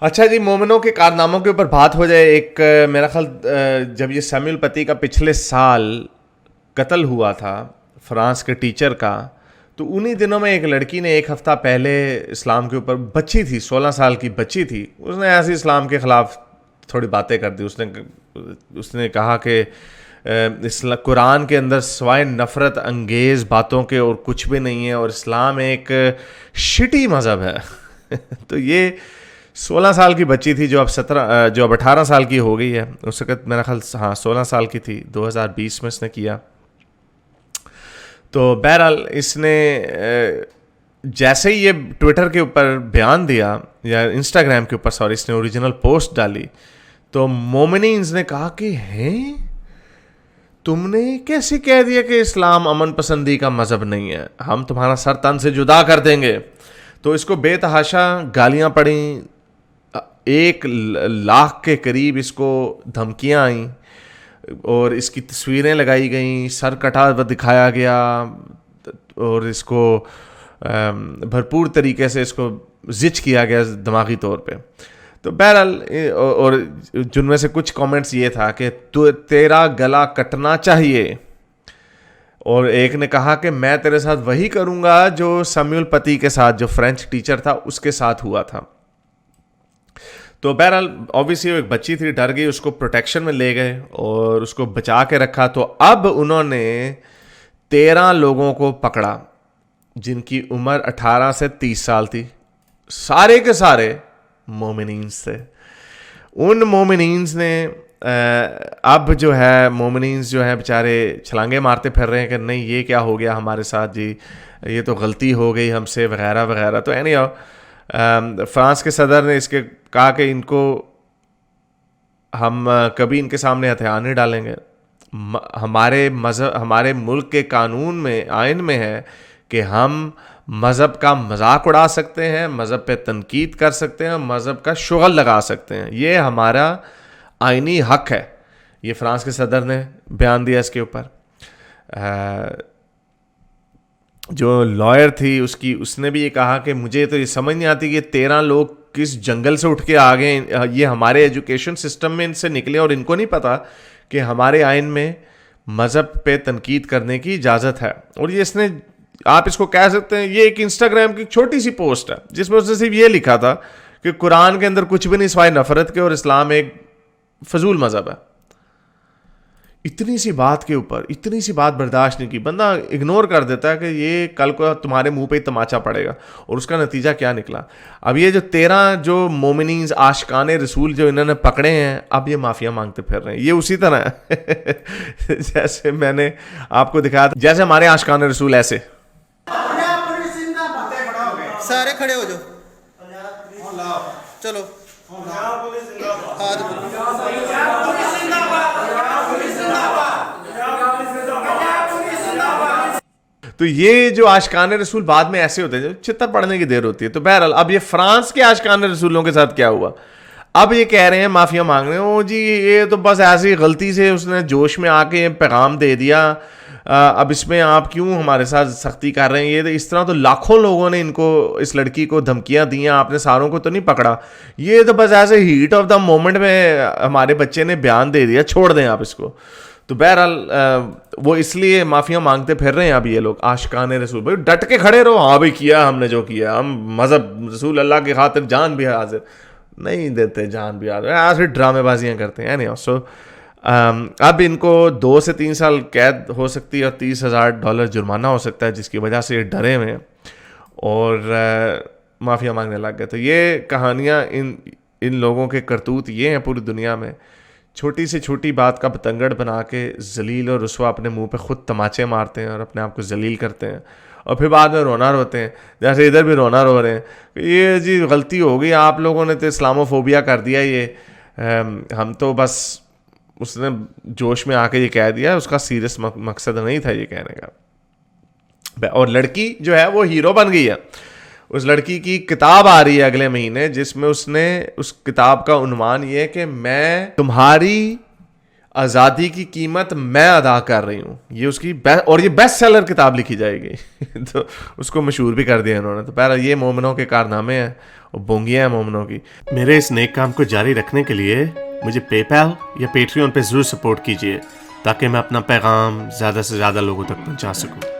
اچھا جی، مومنوں کے کارناموں کے اوپر بات ہو جائے. ایک میرا خیال جب یہ سیموئل پتی کا پچھلے سال قتل ہوا تھا فرانس کے ٹیچر کا، تو انہی دنوں میں ایک لڑکی نے ایک ہفتہ پہلے اسلام کے اوپر، بچی تھی 16 سال کی بچی تھی، اس نے ایسے اسلام کے خلاف تھوڑی باتیں کر دی. اس نے کہا کہ قرآن کے اندر سوائے نفرت انگیز باتوں کے اور کچھ بھی نہیں ہے، اور اسلام ایک شٹی مذہب ہے. تو یہ 16 سال کی بچی تھی جو اب 18 سال کی ہو گئی ہے. اس وقت میرا خیال 16 سال کی تھی، 2020 میں اس نے کیا. تو بہرحال اس نے جیسے ہی یہ ٹویٹر کے اوپر بیان دیا یا انسٹاگرام کے اوپر اس نے اوریجنل پوسٹ ڈالی، تو مومنینز نے کہا کہ ہیں تم نے کیسے کہہ دیا کہ اسلام امن پسندی کا مذہب نہیں ہے، ہم تمہارا سر تن سے جدا کر دیں گے. تو اس کو بے تحاشا گالیاں پڑیں، 1,00,000 کے قریب اس کو دھمکیاں آئیں، اور اس کی تصویریں لگائی گئیں، سر کٹا ہوا دکھایا گیا، اور اس کو بھرپور طریقے سے اس کو زچ کیا گیا دماغی طور پہ. تو بہرحال اور جن میں سے کچھ کامنٹس یہ تھا کہ تیرا گلا کٹنا چاہیے، اور ایک نے کہا کہ میں تیرے ساتھ وہی کروں گا جو سیموئل پتی کے ساتھ، جو فرینچ ٹیچر تھا اس کے ساتھ ہوا تھا. تو بہرحال اوبیسلی ایک بچی تھی، ڈر گئی، اس کو پروٹیکشن میں لے گئے اور اس کو بچا کے رکھا. تو اب انہوں نے 13 لوگوں کو پکڑا جن کی عمر 18 سے 30 سال تھی، سارے کے سارے مومنینز تھے. ان مومنینز نے اب جو ہے مومنینز جو ہیں بیچارے چھلانگے مارتے پھر رہے ہیں کہ نہیں یہ کیا ہو گیا ہمارے ساتھ جی، یہ تو غلطی ہو گئی ہم سے وغیرہ وغیرہ. تو فرانس کے صدر نے اس کے کہا کہ ان کو ہم کبھی ان کے سامنے ہتھیار نہیں ڈالیں گے. ہمارے مذہب، ہمارے ملک کے قانون میں، آئین میں ہے کہ ہم مذہب کا مذاق اڑا سکتے ہیں، مذہب پہ تنقید کر سکتے ہیں، مذہب کا شغل لگا سکتے ہیں، یہ ہمارا آئینی حق ہے. یہ فرانس کے صدر نے بیان دیا اس کے اوپر. جو لائر تھی اس نے بھی یہ کہا کہ مجھے تو یہ سمجھ نہیں آتی کہ 13 لوگ کس جنگل سے اٹھ کے آ گئے، یہ ہمارے ایجوکیشن سسٹم میں ان سے نکلے اور ان کو نہیں پتا کہ ہمارے آئین میں مذہب پہ تنقید کرنے کی اجازت ہے. اور یہ اس نے، آپ اس کو کہہ سکتے ہیں، یہ ایک انسٹاگرام کی چھوٹی سی پوسٹ ہے جس میں اس نے صرف یہ لکھا تھا کہ قرآن کے اندر کچھ بھی نہیں سوائے نفرت کے، اور اسلام ایک فضول مذہب ہے. اتنی سی بات کے اوپر اتنی سی بات برداشت نہیں کی. بندہ اگنور کر دیتا ہے کہ یہ کل کو تمہارے منہ پہ تماچا پڑے گا. اور اس کا نتیجہ کیا نکلا؟ اب یہ جو 13 جو مومنینز عاشقان رسول جو انہوں نے پکڑے ہیں، اب یہ معافیا مانگتے پھر رہے ہیں. یہ اسی طرح ہے جیسے میں نے آپ کو دکھایا تھا، جیسے ہمارے عاشقان رسول ایسے سارے کھڑے ہو جاؤ، چلو تو یہ جو عاشقان رسول بعد میں ایسے ہوتے ہیں جو چتر پڑنے کی دیر ہوتی ہے. تو بہرحال اب یہ فرانس کے عاشقان رسولوں کے ساتھ کیا ہوا؟ اب یہ کہہ رہے ہیں معافیا مانگ رہے ہیں، او جی یہ تو بس ایسی غلطی سے اس نے جوش میں آ کے پیغام دے دیا، اب اس میں آپ کیوں ہمارے ساتھ سختی کر رہے ہیں؟ یہ اس طرح تو لاکھوں لوگوں نے ان کو، اس لڑکی کو دھمکیاں دیا، آپ نے ساروں کو تو نہیں پکڑا، یہ تو بس ایسے ہیٹ آف دا مومنٹ میں ہمارے بچے نے بیان دے دیا، چھوڑ دیں آپ اس کو. تو بہرحال وہ اس لیے معافیا مانگتے پھر رہے ہیں اب یہ لوگ عاشقان رسول. بھائی ڈٹ کے کھڑے رہو، ہاں بھائی کیا ہم نے جو کیا، ہم مذہب رسول اللہ کی خاطر جان بھی حاضر نہیں دیتے، جان بھی حاضر، ایسے ڈرامے بازیاں کرتے ہیں. سو اب ان کو 2 سے 3 سال قید ہو سکتی ہے اور $30,000 جرمانہ ہو سکتا ہے، جس کی وجہ سے یہ ڈرے ہوئے ہیں اور معافیا مانگنے لگ گئے. تو یہ کہانیاں، ان لوگوں کے کرتوت یہ ہیں پوری دنیا میں. چھوٹی سے چھوٹی بات کا پتنگڑ بنا کے ذلیل اور رسوا اپنے منہ پہ خود تماچے مارتے ہیں اور اپنے آپ کو ذلیل کرتے ہیں، اور پھر بعد میں رونا روتے ہیں. جیسے ادھر بھی رونا رو رہے ہیں کہ یہ جی غلطی ہو گئی، آپ لوگوں نے تو اسلامو فوبیا کر دیا، یہ ہم تو بس اس نے جوش میں آ کے یہ کہہ دیا، اس کا سیریس مقصد نہیں تھا یہ کہنے کا. اور لڑکی جو ہے وہ ہیرو بن گئی ہے. اس لڑکی کی کتاب آ رہی ہے اگلے مہینے، جس میں اس نے، اس کتاب کا عنوان یہ ہے کہ میں تمہاری آزادی کی قیمت میں ادا کر رہی ہوں، یہ اس کی اور یہ بیسٹ سیلر کتاب لکھی جائے گی تو اس کو مشہور بھی کر دیا انہوں نے. تو بہرحال یہ مومنوں کے کارنامے ہیں اور بونگیاں ہیں مومنوں کی. میرے اس نیک کام کو جاری رکھنے کے لیے مجھے پے پیل یا پیٹریون پہ ضرور سپورٹ کیجیے تاکہ میں اپنا پیغام زیادہ سے زیادہ لوگوں تک پہنچا سکوں.